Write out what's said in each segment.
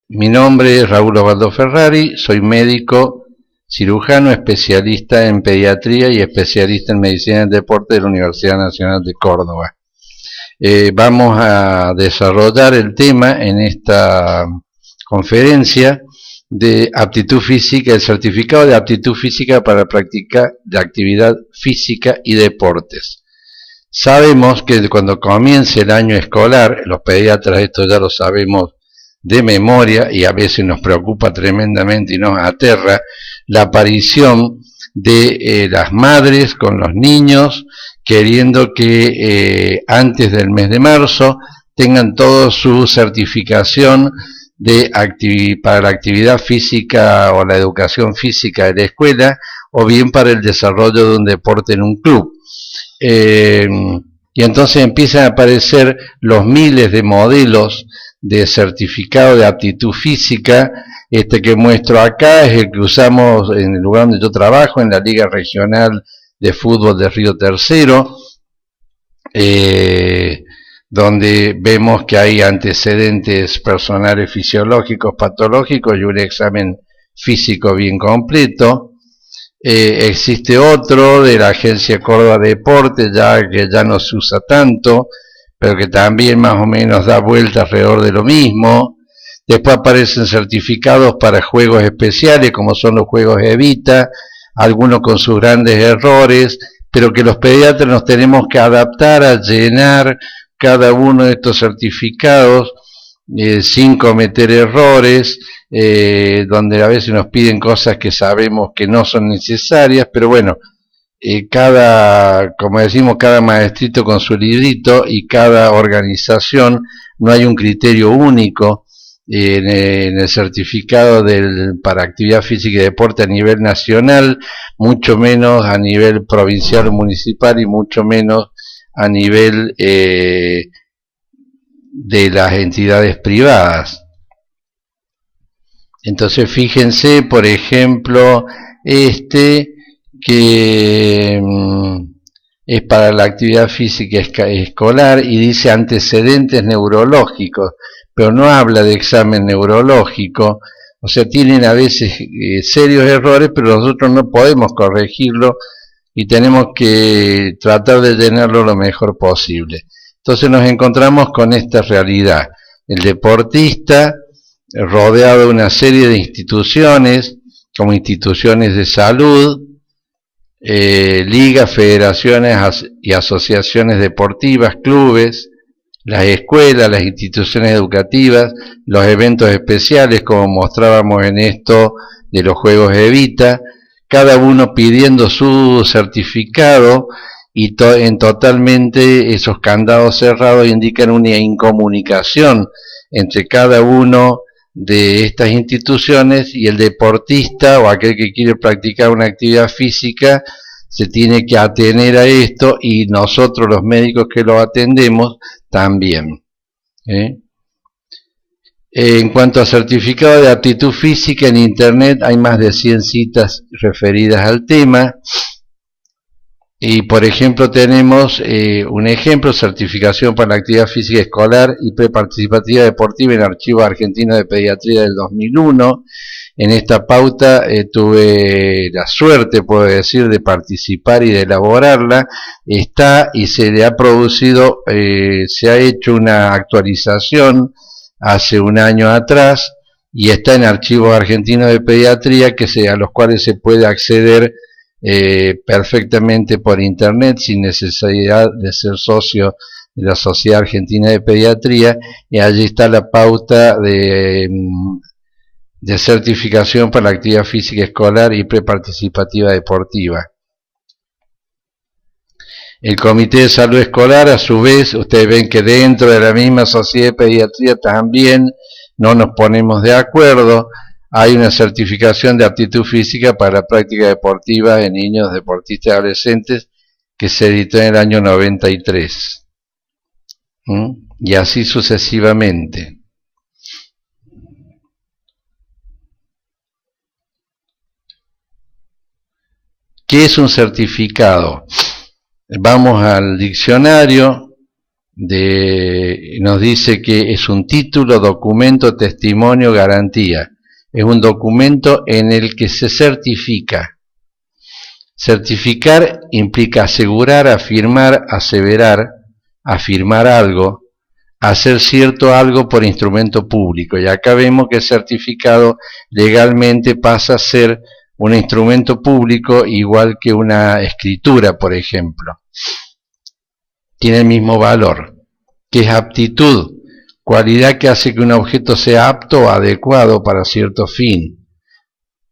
Mi nombre es Raúl Osvaldo Ferrari, soy médico cirujano, especialista en pediatría y especialista en medicina del deporte de la Universidad Nacional de Córdoba. Vamos a desarrollar el tema en esta conferencia de aptitud física, el certificado de aptitud física para practicar de actividad física y deportes. Sabemos que cuando comience el año escolar, los pediatras esto ya lo sabemos de memoria y a veces nos preocupa tremendamente y nos aterra la aparición de las madres con los niños queriendo que antes del mes de marzo tengan toda su certificación de para la actividad física o la educación física de la escuela o bien para el desarrollo de un deporte en un club. Y entonces empiezan a aparecer los miles de modelos de certificado de aptitud física. Este que muestro acá es el que usamos en el lugar donde yo trabajo, en la Liga Regional de Fútbol de Río Tercero, donde vemos que hay antecedentes personales fisiológicos, patológicos y un examen físico bien completo. Existe otro de la Agencia Córdoba de Deportes, que ya no se usa tanto, pero que también más o menos da vuelta alrededor de lo mismo. Después aparecen certificados para juegos especiales, como son los juegos Evita, algunos con sus grandes errores, pero que los pediatras nos tenemos que adaptar a llenar cada uno de estos certificados sin cometer errores, donde a veces nos piden cosas que sabemos que no son necesarias, pero bueno, como decimos, cada maestrito con su librito y cada organización, no hay un criterio único en el certificado para actividad física y deporte a nivel nacional, mucho menos a nivel provincial o municipal y mucho menos a nivel de las entidades privadas. Entonces fíjense, por ejemplo, que es para la actividad física escolar y dice antecedentes neurológicos, pero no habla de examen neurológico, o sea, tienen a veces serios errores, pero nosotros no podemos corregirlo y tenemos que tratar de llenarlo lo mejor posible. Entonces nos encontramos con esta realidad, el deportista rodeado de una serie de instituciones, como instituciones de salud, ligas, federaciones y asociaciones deportivas, clubes, las escuelas, las instituciones educativas, los eventos especiales, como mostrábamos en esto de los Juegos Evita, cada uno pidiendo su certificado y en totalmente esos candados cerrados indican una incomunicación entre cada uno de estas instituciones y el deportista o aquel que quiere practicar una actividad física se tiene que atener a esto y nosotros los médicos que lo atendemos también. En cuanto a certificado de aptitud física, en internet hay más de 100 citas referidas al tema. Y por ejemplo tenemos un ejemplo, certificación para la actividad física escolar y preparticipativa deportiva en Archivo Argentino de Pediatría del 2001. En esta pauta tuve la suerte, puedo decir, de participar y de elaborarla. Está y se le ha producido, se ha hecho una actualización hace un año atrás y está en Archivos Argentinos de Pediatría a los cuales se puede acceder perfectamente por internet sin necesidad de ser socio de la Sociedad Argentina de Pediatría, y allí está la pauta de certificación para la actividad física escolar y preparticipativa deportiva. El Comité de Salud Escolar, a su vez, ustedes ven que dentro de la misma Sociedad de Pediatría también no nos ponemos de acuerdo. Hay una certificación de aptitud física para la práctica deportiva en niños, deportistas y adolescentes que se editó en el año 93. Y así sucesivamente. ¿Qué es un certificado? Vamos al diccionario nos dice que es un título, documento, testimonio, garantía. Es un documento en el que se certifica. Certificar implica asegurar, afirmar, aseverar, afirmar algo, hacer cierto algo por instrumento público. Y acá vemos que el certificado legalmente pasa a ser un instrumento público igual que una escritura, por ejemplo. Tiene el mismo valor, que es aptitud, cualidad que hace que un objeto sea apto o adecuado para cierto fin.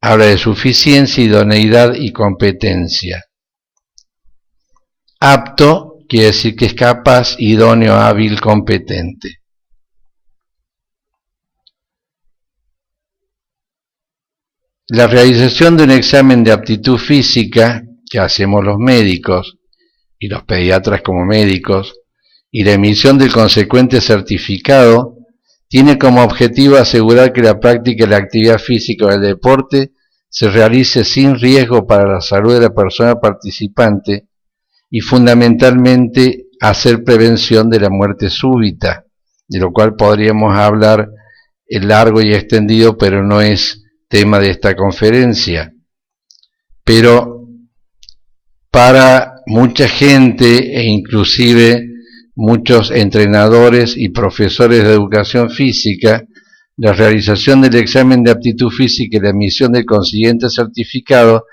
Habla de suficiencia, idoneidad y competencia. Apto quiere decir que es capaz, idóneo, hábil, competente. La realización de un examen de aptitud física que hacemos los médicos y los pediatras como médicos, y la emisión del consecuente certificado, tiene como objetivo asegurar que la práctica de la actividad física o el deporte se realice sin riesgo para la salud de la persona participante y fundamentalmente hacer prevención de la muerte súbita, de lo cual podríamos hablar largo y extendido, pero no es tema de esta conferencia. Pero para mucha gente e inclusive muchos entrenadores y profesores de educación física, la realización del examen de aptitud física y la emisión del consiguiente certificado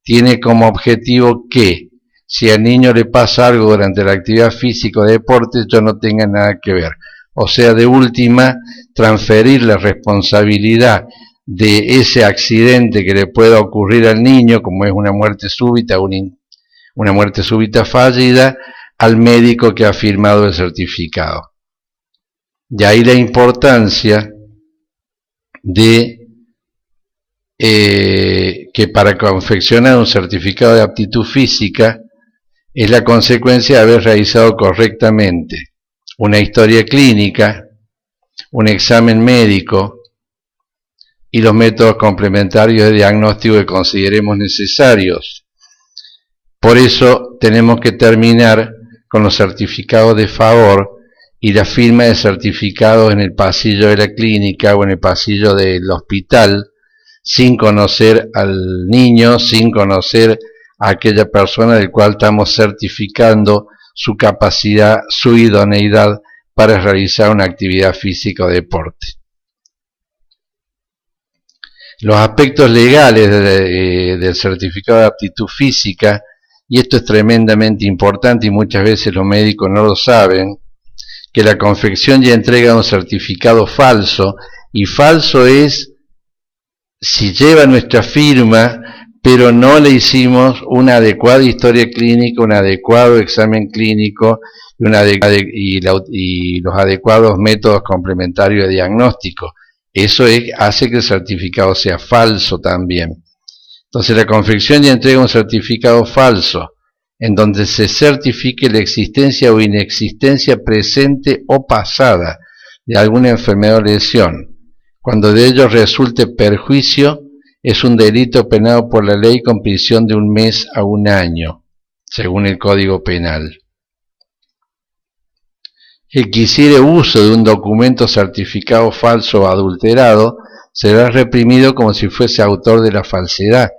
tiene como objetivo que, si al niño le pasa algo durante la actividad física o deporte, yo no tenga nada que ver. O sea, de última, transferir la responsabilidad de ese accidente que le pueda ocurrir al niño, como es una muerte súbita, una muerte súbita fallida, al médico que ha firmado el certificado. De ahí la importancia de que para confeccionar un certificado de aptitud física es la consecuencia de haber realizado correctamente una historia clínica, un examen médico y los métodos complementarios de diagnóstico que consideremos necesarios. Por eso tenemos que terminar con los certificados de favor y la firma de certificados en el pasillo de la clínica o en el pasillo del hospital, sin conocer al niño, sin conocer a aquella persona del cual estamos certificando su capacidad, su idoneidad para realizar una actividad física o deporte. Los aspectos legales del certificado de aptitud física, y esto es tremendamente importante y muchas veces los médicos no lo saben, que la confección y entrega de un certificado falso, y falso es si lleva nuestra firma, pero no le hicimos una adecuada historia clínica, un adecuado examen clínico y los adecuados métodos complementarios de diagnóstico. Eso hace que el certificado sea falso también. Entonces la confección y entrega de un certificado falso, en donde se certifique la existencia o inexistencia presente o pasada de alguna enfermedad o lesión. Cuando de ello resulte perjuicio, es un delito penado por la ley con prisión de 1 mes a 1 año, según el Código Penal. El que hiciere uso de un documento certificado falso o adulterado será reprimido como si fuese autor de la falsedad.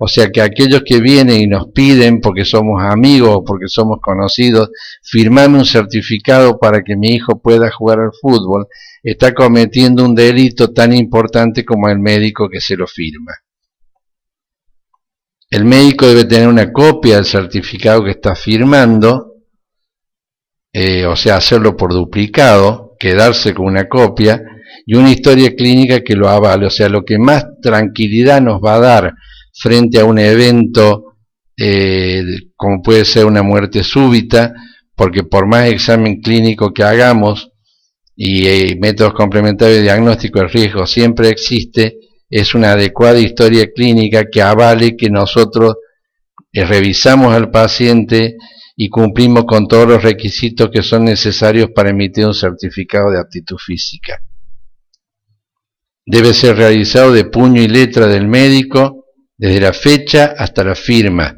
O sea que aquellos que vienen y nos piden, porque somos amigos o porque somos conocidos, firmame un certificado para que mi hijo pueda jugar al fútbol, está cometiendo un delito tan importante como el médico que se lo firma. El médico debe tener una copia del certificado que está firmando, o sea, hacerlo por duplicado, quedarse con una copia y una historia clínica que lo avale. O sea, lo que más tranquilidad nos va a dar frente a un evento como puede ser una muerte súbita, porque por más examen clínico que hagamos y métodos complementarios de diagnóstico, el riesgo siempre existe, es una adecuada historia clínica que avale que nosotros revisamos al paciente y cumplimos con todos los requisitos que son necesarios para emitir un certificado de aptitud física. Debe ser realizado de puño y letra del médico, desde la fecha hasta la firma.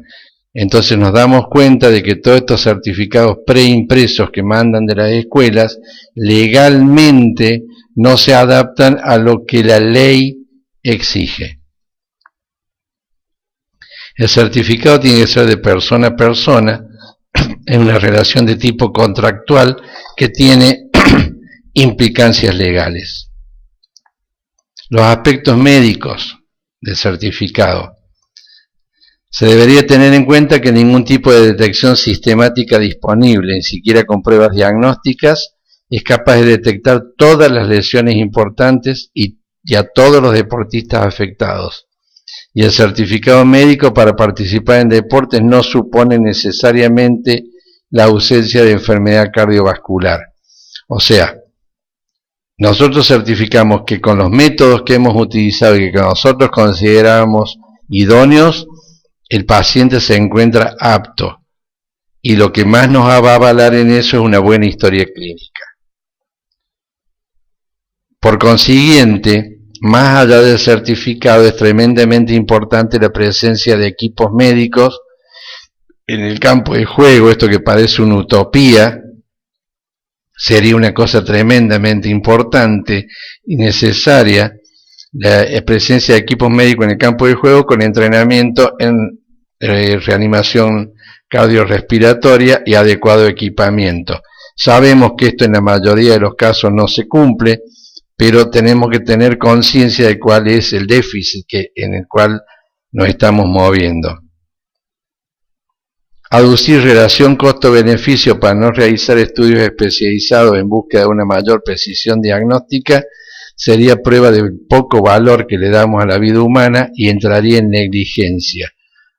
Entonces nos damos cuenta de que todos estos certificados preimpresos que mandan de las escuelas legalmente no se adaptan a lo que la ley exige. El certificado tiene que ser de persona a persona, en una relación de tipo contractual que tiene implicancias legales. Los aspectos médicos del certificado. Se debería tener en cuenta que ningún tipo de detección sistemática disponible, ni siquiera con pruebas diagnósticas, es capaz de detectar todas las lesiones importantes y a todos los deportistas afectados. Y el certificado médico para participar en deportes no supone necesariamente la ausencia de enfermedad cardiovascular. O sea, nosotros certificamos que con los métodos que hemos utilizado y que nosotros consideramos idóneos, el paciente se encuentra apto. Y lo que más nos va a avalar en eso es una buena historia clínica. Por consiguiente, más allá del certificado, es tremendamente importante la presencia de equipos médicos en el campo de juego. Esto que parece una utopía, sería una cosa tremendamente importante y necesaria, la presencia de equipos médicos en el campo de juego con entrenamiento en reanimación cardiorrespiratoria y adecuado equipamiento. Sabemos que esto en la mayoría de los casos no se cumple, pero tenemos que tener conciencia de cuál es el déficit en el cual nos estamos moviendo. Aducir relación costo-beneficio para no realizar estudios especializados en búsqueda de una mayor precisión diagnóstica sería prueba del poco valor que le damos a la vida humana y entraría en negligencia.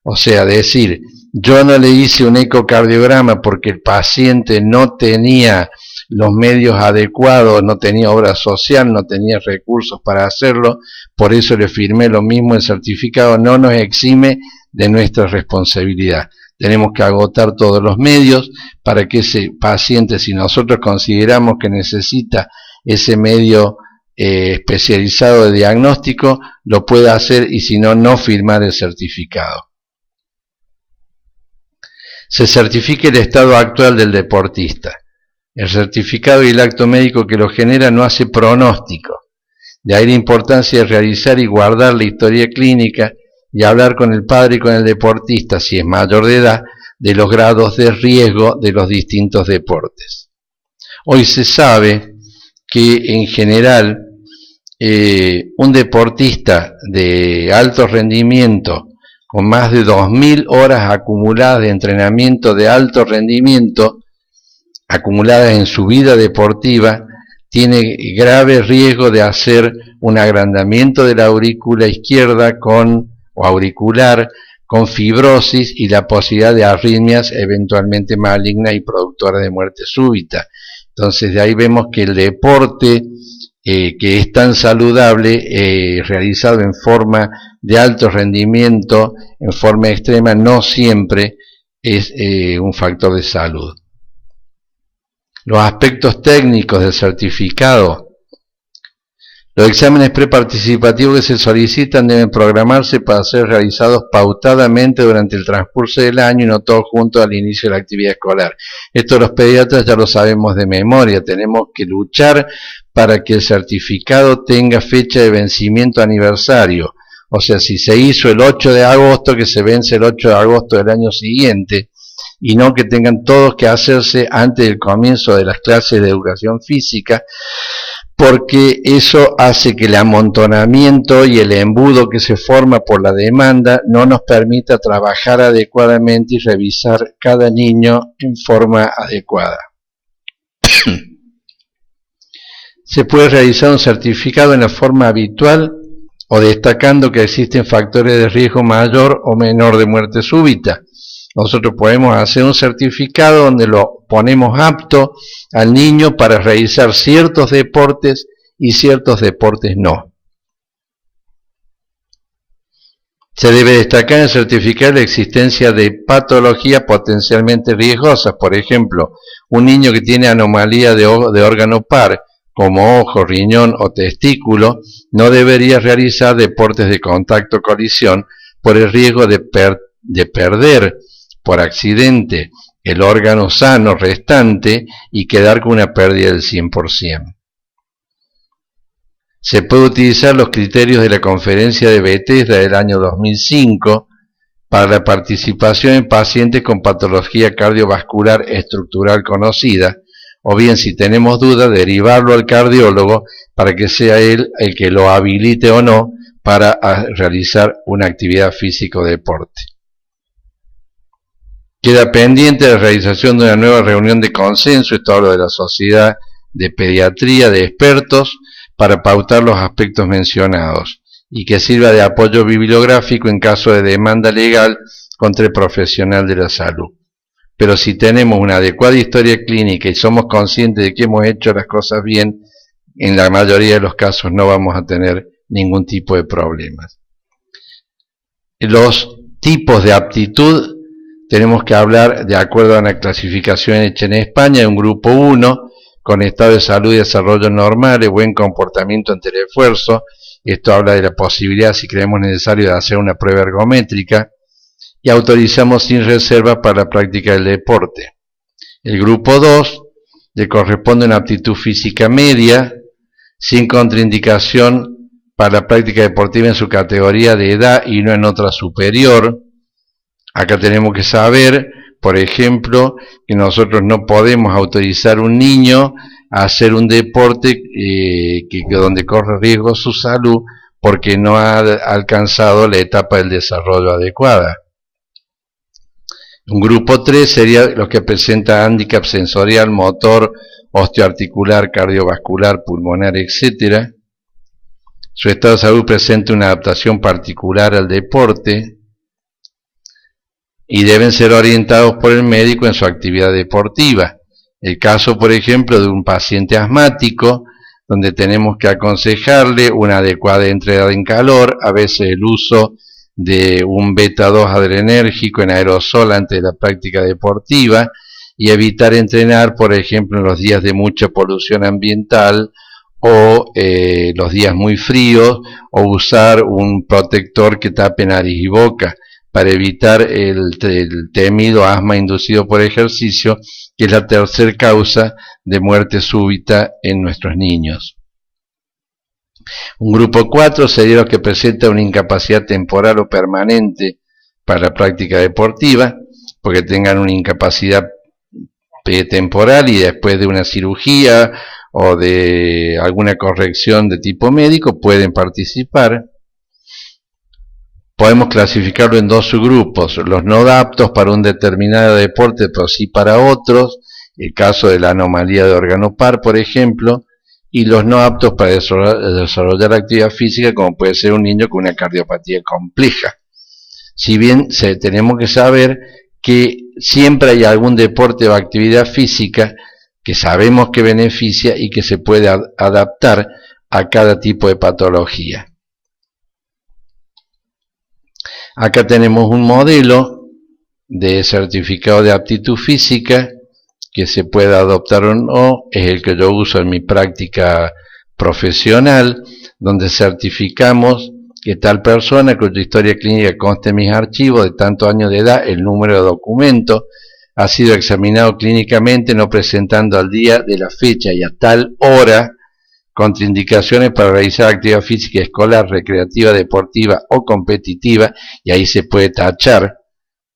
O sea, decir, yo no le hice un ecocardiograma porque el paciente no tenía los medios adecuados, no tenía obra social, no tenía recursos para hacerlo, por eso le firmé lo mismo el certificado, no nos exime de nuestra responsabilidad. Tenemos que agotar todos los medios para que ese paciente, si nosotros consideramos que necesita ese medio especializado de diagnóstico, lo pueda hacer y si no, no firmar el certificado. Se certifique el estado actual del deportista. El certificado y el acto médico que lo genera no hace pronóstico. De ahí la importancia de realizar y guardar la historia clínica y hablar con el padre y con el deportista, si es mayor de edad, de los grados de riesgo de los distintos deportes. Hoy se sabe que en general un deportista de alto rendimiento con más de 2000 horas acumuladas de entrenamiento de alto rendimiento acumuladas en su vida deportiva, tiene grave riesgo de hacer un agrandamiento de la aurícula izquierda o auricular con fibrosis y la posibilidad de arritmias eventualmente malignas y productoras de muerte súbita. Entonces de ahí vemos que el deporte que es tan saludable, realizado en forma de alto rendimiento, en forma extrema, no siempre es un factor de salud. Los aspectos técnicos del certificado. Los exámenes preparticipativos que se solicitan deben programarse para ser realizados pautadamente durante el transcurso del año y no todos juntos al inicio de la actividad escolar. Esto los pediatras ya lo sabemos de memoria. Tenemos que luchar para que el certificado tenga fecha de vencimiento aniversario. O sea, si se hizo el 8 de agosto, que se vence el 8 de agosto del año siguiente, y no que tengan todos que hacerse antes del comienzo de las clases de educación física, porque eso hace que el amontonamiento y el embudo que se forma por la demanda no nos permita trabajar adecuadamente y revisar cada niño en forma adecuada. Se puede realizar un certificado en la forma habitual o destacando que existen factores de riesgo mayor o menor de muerte súbita. Nosotros podemos hacer un certificado donde lo ponemos apto al niño para realizar ciertos deportes y ciertos deportes no. Se debe destacar en el certificado la existencia de patologías potencialmente riesgosas. Por ejemplo, un niño que tiene anomalía de órgano par, como ojo, riñón o testículo, no debería realizar deportes de contacto-colisión por el riesgo de perder por accidente el órgano sano restante y quedar con una pérdida del 100%. Se puede utilizar los criterios de la conferencia de Bethesda del año 2005 para la participación en pacientes con patología cardiovascular estructural conocida, o bien, si tenemos duda, derivarlo al cardiólogo para que sea él el que lo habilite o no para realizar una actividad física o deporte. Queda pendiente la realización de una nueva reunión de consenso, esto hablo de la Sociedad de Pediatría de Expertos, para pautar los aspectos mencionados, y que sirva de apoyo bibliográfico en caso de demanda legal contra el profesional de la salud. Pero si tenemos una adecuada historia clínica y somos conscientes de que hemos hecho las cosas bien, en la mayoría de los casos no vamos a tener ningún tipo de problemas. Los tipos de aptitud tenemos que hablar de acuerdo a una clasificación hecha en España, de un grupo 1, con estado de salud y desarrollo normales, buen comportamiento ante el esfuerzo. Esto habla de la posibilidad, si creemos necesario, de hacer una prueba ergométrica, y autorizamos sin reserva para la práctica del deporte. El grupo 2 le corresponde una aptitud física media, sin contraindicación para la práctica deportiva en su categoría de edad y no en otra superior. Acá tenemos que saber, por ejemplo, que nosotros no podemos autorizar a un niño a hacer un deporte donde corre riesgo su salud porque no ha alcanzado la etapa del desarrollo adecuada. Un grupo 3 sería los que presenta hándicap sensorial, motor, osteoarticular, cardiovascular, pulmonar, etc. Su estado de salud presenta una adaptación particular al deporte y deben ser orientados por el médico en su actividad deportiva. El caso, por ejemplo, de un paciente asmático, donde tenemos que aconsejarle una adecuada entrada en calor, a veces el uso de un beta-2 adrenérgico en aerosol antes de la práctica deportiva, y evitar entrenar, por ejemplo, en los días de mucha polución ambiental o los días muy fríos, o usar un protector que tape nariz y boca para evitar el temido asma inducido por ejercicio, que es la tercera causa de muerte súbita en nuestros niños. Un grupo 4 sería los que presenta una incapacidad temporal o permanente para la práctica deportiva, porque tengan una incapacidad temporal y después de una cirugía o de alguna corrección de tipo médico pueden participar. Podemos clasificarlo en dos subgrupos: los no aptos para un determinado deporte pero sí para otros, el caso de la anomalía de órgano par, por ejemplo, y los no aptos para desarrollar actividad física, como puede ser un niño con una cardiopatía compleja. Si bien tenemos que saber que siempre hay algún deporte o actividad física que sabemos que beneficia y que se puede adaptar a cada tipo de patología. Acá tenemos un modelo de certificado de aptitud física que se puede adoptar o no, es el que yo uso en mi práctica profesional, donde certificamos que tal persona cuya historia clínica conste en mis archivos de tantos años de edad, el número de documento, ha sido examinado clínicamente no presentando al día de la fecha y a tal hora contraindicaciones para realizar actividad física escolar, recreativa, deportiva o competitiva, y ahí se puede tachar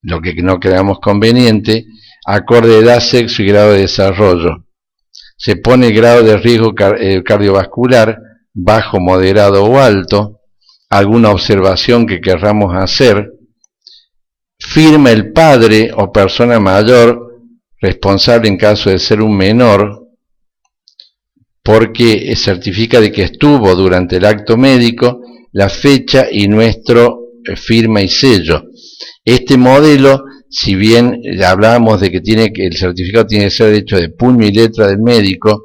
lo que no creamos conveniente, acorde a edad, sexo y grado de desarrollo. Se pone el grado de riesgo cardiovascular, bajo, moderado o alto, alguna observación que querramos hacer, firma el padre o persona mayor responsable en caso de ser un menor, porque certifica de que estuvo durante el acto médico, la fecha y nuestro firma y sello. Este modelo, si bien hablábamos de que el certificado tiene que ser hecho de puño y letra del médico,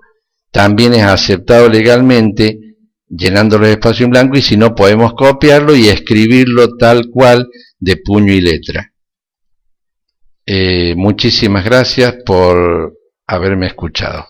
también es aceptado legalmente llenando los espacios en blanco, y si no podemos copiarlo y escribirlo tal cual de puño y letra. Muchísimas gracias por haberme escuchado.